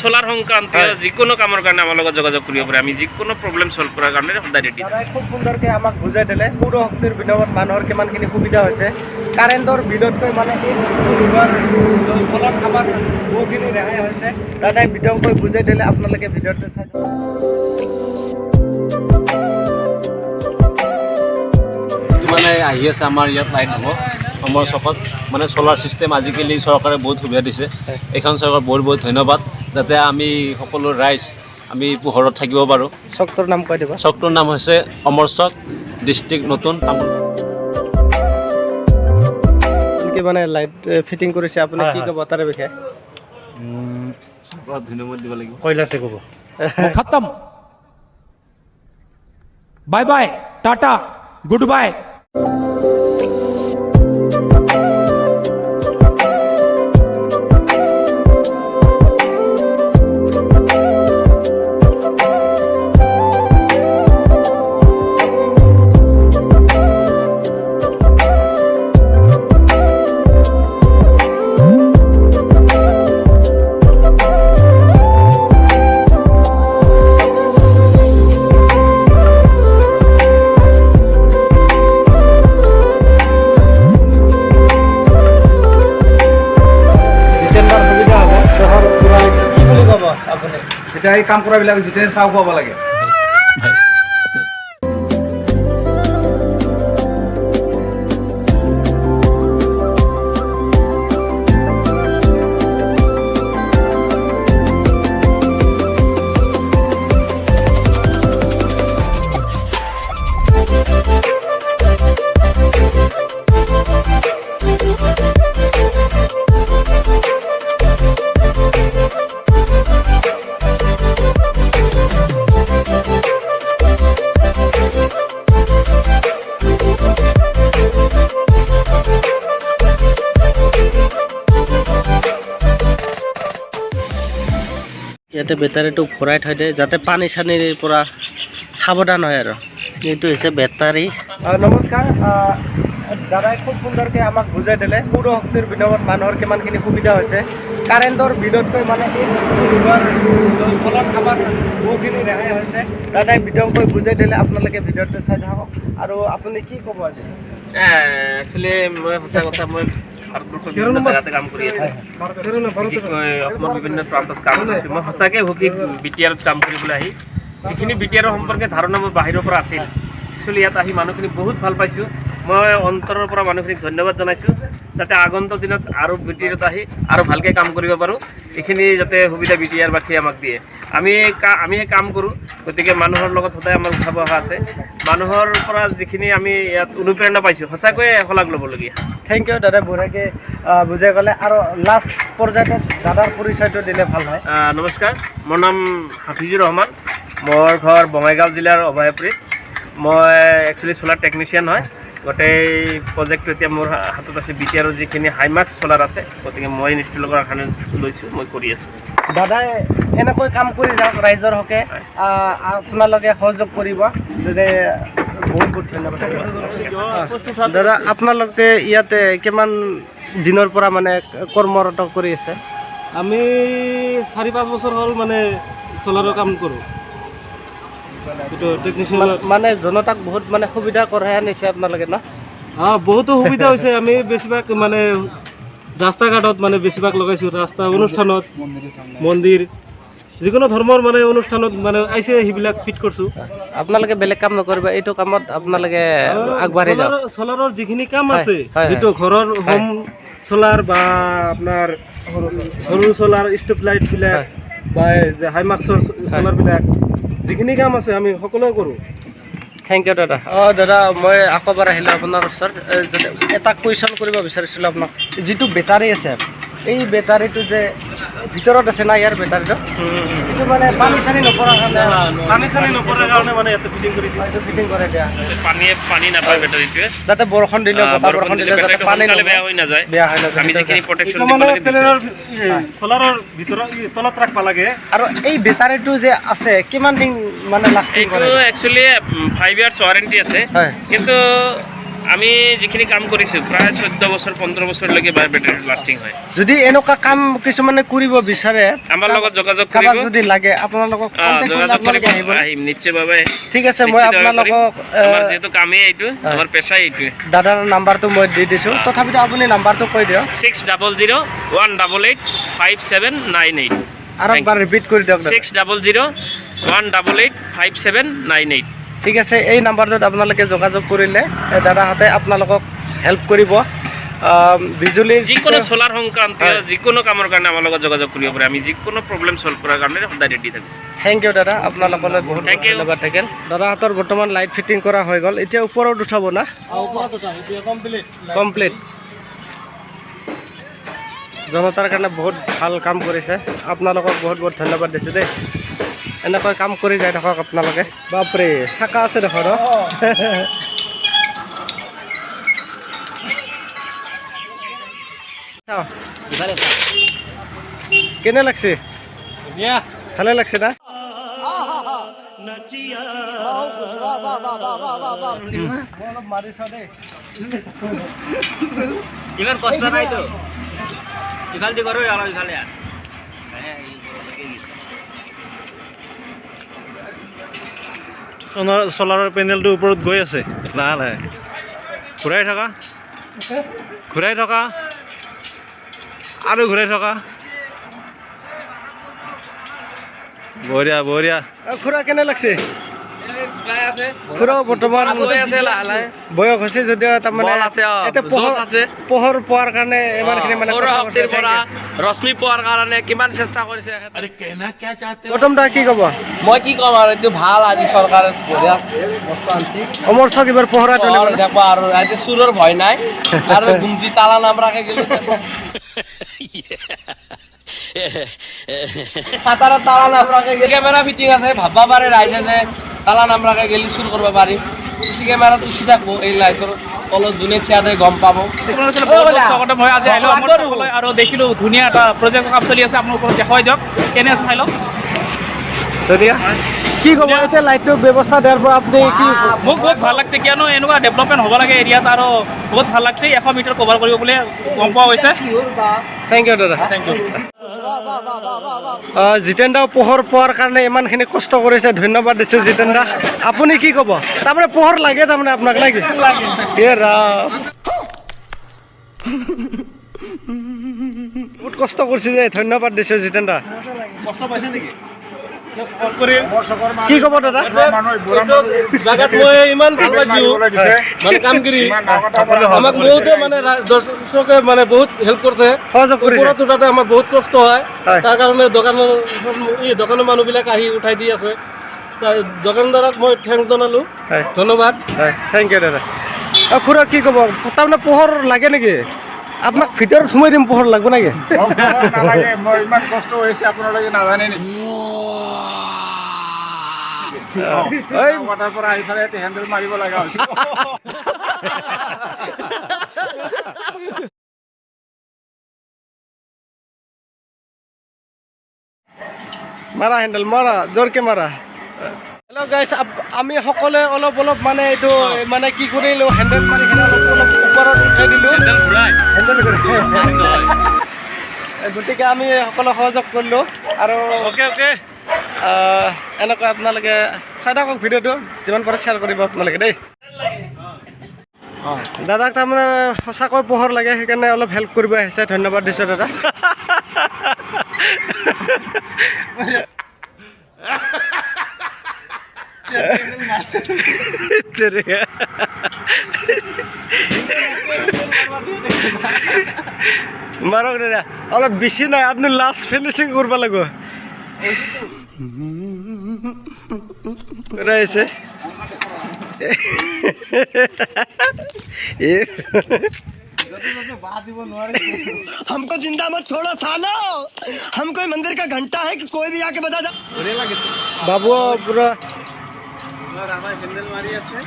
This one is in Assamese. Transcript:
সোলাৰ সংক্ৰান্ত যিকোনো কামৰ কাৰণে আমাৰ লগত যোগাযোগ কৰিব পাৰে আমি যিকোনো প্ৰব্লেম সলভ কৰাৰ কাৰণে সদায় ৰেডি খুব সুন্দৰকৈ আমাক বুজাই দিলে সৌৰ শক্তিৰ বিনিময়ত মানুহৰ কিমানখিনি সুবিধা হৈছে কাৰেণ্টৰ বিলতকৈ মানে এই বস্তুটো ব্যৱহাৰ ফলত আমাৰ বহুখিনি ৰেহাই হৈছে দাদাই বিতংকৈ বুজাই দিলে আপোনালোকে ভিডিঅ'টো চাই মানে আহি আছে আমাৰ ইয়াত লাইট হ'ব আমাৰ চকত মানে চলাৰ চিষ্টেম আজিকালি চৰকাৰে বহুত সুবিধা দিছে এইখন চৰকাৰ বহুত বহুত ধন্যবাদ যাতে আমি সকলো ৰাইজ আমি পোহৰত থাকিব পাৰোঁ চকটোৰ নাম কৈ দিব চকটোৰ নাম হৈছে অমৰ চক ডিষ্ট্ৰিক্ট নতুন তামোল কি মানে লাইট ফিটিং কৰিছে আপুনি কি ক'ব তাৰ বিষয়ে ধন্যবাদ দিব লাগিব কৈলাসে ক'ব खत्म bye bye tata goodbye এতিয়া এই কাম কৰাবিলাক হৈছে তেতিয়া চাহ খুৱাব লাগে ইয়াতে বেটাৰীটো ভৰাই থৈ দিয়ে যাতে পানী চানীৰ পৰা সাৱধান হয় আৰু এইটো হৈছে বেটাৰী নমস্কাৰ দাদাই খুব সুন্দৰকৈ আমাক বুজাই দিলে সৌৰ শক্তিৰ বিনিময়ত মানুহৰ কিমানখিনি সুবিধা হৈছে কাৰেণ্টৰ বিলতকৈ মানে এই বস্তুটো ব্যৱহাৰ ফলত আমাৰ বহুখিনি ৰেহাই হৈছে দাদাই বিতংকৈ বুজাই দিলে আপোনালোকে ভিডিঅ'টো চাই থাকক আৰু আপুনি কি ক'ব আজি একচুৱেলি মই সঁচা কথা মই ভাৰতবৰ্ষৰ বিভিন্ন জেগাতে কাম কৰি আছোঁ বিশেষকৈ অসমৰ বিভিন্ন প্ৰান্তত কাম কৰিছোঁ মই সঁচাকৈ সুখী বি টি আৰত কাম কৰিবলৈ আহি যিখিনি বি টি আৰৰ সম্পৰ্কে ধাৰণা মোৰ বাহিৰৰ পৰা আছিল একচুৱেলি ইয়াত আহি মানুহখিনি বহুত ভাল পাইছোঁ মই অন্তৰৰ পৰা মানুহখিনিক ধন্যবাদ জনাইছোঁ যাতে আগন্তুক দিনত আৰু বি টি আৰত আহি আৰু ভালকৈ কাম কৰিব পাৰোঁ এইখিনি যাতে সুবিধা বি টি আৰ বাসীয়ে আমাক দিয়ে আমিহে কাম কৰোঁ গতিকে মানুহৰ লগত সদায় আমাৰ উঠা বহা আছে মানুহৰ পৰা যিখিনি আমি ইয়াত অনুপ্ৰেৰণা পাইছোঁ সঁচাকৈয়ে শলাগ ল'বলগীয়া থেংক ইউ দাদা বঢ়িয়াকৈ বুজাই ক'লে আৰু লাষ্ট পৰ্যায়ত দাদাৰ পৰিচয়টো দিলে ভাল হয় নমস্কাৰ মোৰ নাম হাফিজুৰ ৰহমান মোৰ ঘৰ বঙাইগাঁও জিলাৰ অভয়াপুৰীত মই একচুৱেলি চ'লাৰ টেকনিচিয়ান হয় গোটেই প্ৰজেক্টটো এতিয়া মোৰ হাতত আছে বি টি আৰৰ যিখিনি হাইমাক্স চ'লাৰ আছে গতিকে মই ইনষ্টল কৰাৰ কাৰণে লৈছোঁ মই কৰি আছোঁ দাদাই এনেকৈ কাম কৰি যাওক ৰাইজৰ হকে আপোনালোকে সহযোগ কৰিব বহুত বহুত ধন্যবাদ দাদা আপোনালোকে ইয়াতে কিমান দিনৰ পৰা মানে কৰ্মৰত কৰি আছে আমি 4-5 বছৰ হ'ল মানে চ'লাৰৰ কাম কৰোঁ এইটো টেকনিচিয়ান মানে জনতাক বহুত মানে সুবিধা কৰাই আনিছে আপোনালোকে ন বহুতো সুবিধা হৈছে আমি বেছিভাগ মানে ৰাস্তা ঘাটত মানে বেছিভাগ লগাইছোঁ ৰাস্তা অনুষ্ঠানত মন্দিৰ যিকোনো ধৰ্মৰ মানে অনুষ্ঠানত মানে আহিছে সেইবিলাক ফিট কৰিছোঁ আপোনালোকে বেলেগ কাম নকৰিব এইটো কামত আপোনালোকে আগবাঢ়ি যাওক চ'লাৰৰ যিখিনি কাম আছে যিটো ঘৰৰ হোম চ'লাৰ বা আপোনাৰ সৰু চ'লাৰ ষ্ট্ৰিপ লাইটবিলাক বা হাইমাক্সৰ চ'লাৰবিলাক যিখিনি কাম আছে আমি সকলোৱে কৰোঁ থেংক ইউ দাদা দাদা মই আকৌ এবাৰ আহিলোঁ আপোনাৰ ওচৰত এটা কুৱেশ্যন কৰিব বিচাৰিছিলোঁ আপোনাক যিটো বেটাৰী আছে এই বেটাৰীটো যে ভিতৰত আছে না ইয়াৰ বেটাৰীটো এইটো মানে পানী চানী নপৰাৰ কাৰণে মানে ইয়াতে ফিটিং কৰি ফিটিং কৰে দিয়া পানী নাপায় বেটাৰীটোৱে যাতে বৰষুণ দিলে বৰষুণ দিলে যাতে পানী বেয়া হৈ নাযায় আমি যিখিনি প্ৰটেকশ্যন চ'লাৰৰ ভিতৰত তলত ৰাখিব লাগে আৰু এই বেটাৰীটো যে আছে কিমান দিন মানে লাষ্টিং কৰে একচুৱেলি 5 ইয়াৰ্ছ ৱাৰেণ্টি আছে কিন্তু আমি যিখিনি কাম কৰিছোঁ প্ৰায় 14 বছৰ 15 বছৰলৈকে বেটাৰী লাষ্টিং হয়। যদি এনেকুৱা কাম কিছুমানে কৰিব বিচাৰে আমাৰ লগত যোগাযোগ কৰিব, কাৰোবাক যদি লাগে আপোনালোকক contact কৰিলে যোগাযোগ কৰিব, আপোনালোকে আহিব। আহিম নিশ্চয়ভাৱে। ঠিক আছে, মই আপোনালোকক আমাৰ যেহেতু কামেই এইটো, আমাৰ পেচাই এইটোৱে। দাদাৰ নাম্বাৰটো মই দি দিছোঁ, তথাপিতো আপুনি নাম্বাৰটো কৈ দিয়ক। 600-188-5798। আৰু একবাৰ ৰিপিট কৰি দিয়ক দাদা। 600-188-5798। ঠিক আছে, এই নাম্বাৰটোত আপোনালোকে যোগাযোগ কৰিলে দাদাহঁতে আপোনালোকক হেল্প কৰিব। বিজুলীৰ যিকোনো চলাৰ সংক্ৰান্তীয় যিকোনো কামৰ কাৰণে আমাৰ লগত যোগাযোগ কৰিব পাৰে। আমি যিকোনো প্ৰব্লেম চল্ভ কৰাৰ কাৰণে সদায় ৰেডি থাকোঁ। থেংক ইউ দাদা, আপোনালোকলৈ বহুত ধন্যবাদ থাকিল। দাদাহঁতৰ বৰ্তমান লাইট ফিটিং কৰা হৈ গ'ল, এতিয়া ওপৰত উঠাব না? কমপ্লিট। জনতাৰ কাৰণে বহুত ভাল কাম কৰিছে, আপোনালোকক বহুত বহুত ধন্যবাদ দিছোঁ দেই। এনেকৈ কাম কৰি যাই থাকক আপোনালোকে। বাপৰে চাকা আছে দেখোন ন? কেনে লাগছে? ভালে লাগছে না? অলপ মাৰিছ দেই। ইমান কষ্ট নাই তো, ইফাল দি কৰোঁ অলপ ইফালে। চলাৰৰ পেনেলটো ওপৰত গৈ আছে, লাহে লাহে ঘূৰাই থকা আৰু ঘূৰাই থকা। বঢ়িয়া বঢ়িয়া। খুৰা কেনে লাগছে? খুৰা বৰ্তমান বয়স হৈছে যদিও তাৰমানে পোহৰ পোৱাৰ কাৰণে ইমানখিনি মানে ৰশ্মি পোৱাৰ কাৰণে কিমান চেষ্টা কৰিছে। প্ৰথম দা কি ক'ব? মই কি ক'ম আৰু, এইটো ভাল আজি চৰকাৰে বঢ়িয়া বস্তু আনছি। অমৰ চক এইবাৰ পোহৰা দেখো আৰু আজি চুৰৰ ভয় নাই আৰু গুমটি তালা নামৰাকে গেলো সাতাৰত তালা নামৰাকে কেমেৰা ফিটিং আছে, ভাববা পাৰে ৰাইজে যে তালা নামৰাকে গেলি চুৰ কৰিব পাৰিম। চিচি কেমেৰাত উঠি থাকব, এই লাইটৰ তলত যোনে থিয়া দিয়ে গম পাব। মই আজি আহিলোঁ আৰু দেখিলোঁ ধুনীয়া এটা প্ৰজেক্টৰ কাম চলি আছে, আপোনালোকক দেখুৱাই দিয়ক কেনে আছে চাই লওক। কি ক'ব এতিয়া লাইটটোৰ ব্যৱস্থা দিয়াৰ পৰা আপুনি কি? মোক বহুত ভাল লাগছে, কিয়নো এনেকুৱা ডেভেলপমেণ্ট হ'ব লাগে এৰিয়াত, আৰু বহুত ভাল লাগছে। 100 মিটাৰ কভাৰ কৰিব বুলি গম পোৱা হৈছে। থেংক ইউ দাদা। জিতেন দা পোহৰ পোৱাৰ কাৰণে ইমানখিনি কষ্ট কৰিছে, ধন্যবাদ দিছোঁ জিতেন দা। আপুনি কি ক'ব? তাৰমানে পোহৰ লাগে তাৰমানে আপোনাক নেকি? বহুত কষ্ট কৰিছে যে, ধন্যবাদ দিছোঁ জিতেন দা। কষ্ট পাইছে নেকি? কি ক'ব দাদা? জাগাত মই ইমান ভাল পাইছোঁ মানে কাম কৰি, আমাক বহুতে মানে দৰ্শকে মানে বহুত হেল্প কৰিছে, সহযোগ কৰিছে। ওপৰত উঠাতে আমাৰ বহুত কষ্ট হয়, তাৰ কাৰণে দোকানৰ মানুহবিলাক আহি উঠাই দি আছে। দোকানদাৰক মই থেংক জনালোঁ, ধন্যবাদ। থেংক ইউ দাদা। খুৰা কি ক'ব? তাৰমানে পোহৰ লাগে নেকি? আপোনাক ভিতৰত সোমাই দিম, পোহৰ লাগব নেকি? নালাগে, মই ইমান কষ্ট হৈছে আপোনালোকে নাজানে নেকি? পৰা আহি পেলাই হেণ্ডেল মাৰিব লগা হৈছে। মাৰা হেণ্ডেল মাৰা, জোৰকে মাৰা। হেল্ল' গাইছ, আমি সকলোৱে অলপ অলপ মানে এইটো মানে কি কৰিলোঁ, হেণ্ডেল মাৰি কিনে অলপ ওপৰত উঠাই দিলোঁ। গতিকে আমি সকলো সহযোগ কৰিলোঁ আৰু এনেকৈ আপোনালোকে চাই থাকক ভিডিঅ'টো, যিমান পাৰে শ্বেয়াৰ কৰিব আপোনালোকে দেই। দাদাক তাৰমানে সঁচাকৈ পোহৰ লাগে, সেইকাৰণে অলপ হেল্প কৰিব আহিছে, ধন্যবাদ দিছোঁ দাদা। মাৰক দাদা, অলপ বেছি নাই, আপুনি লাষ্ট ফিনিচিং কৰিব লাগিব। আহিছে हमको जिंदा मत छोड़ो सालो, हम कोई मंदिर का घंटा है कि कोई भी आके बजा जा। बाबू पूरा হেণ্ডেল মাৰি আছে।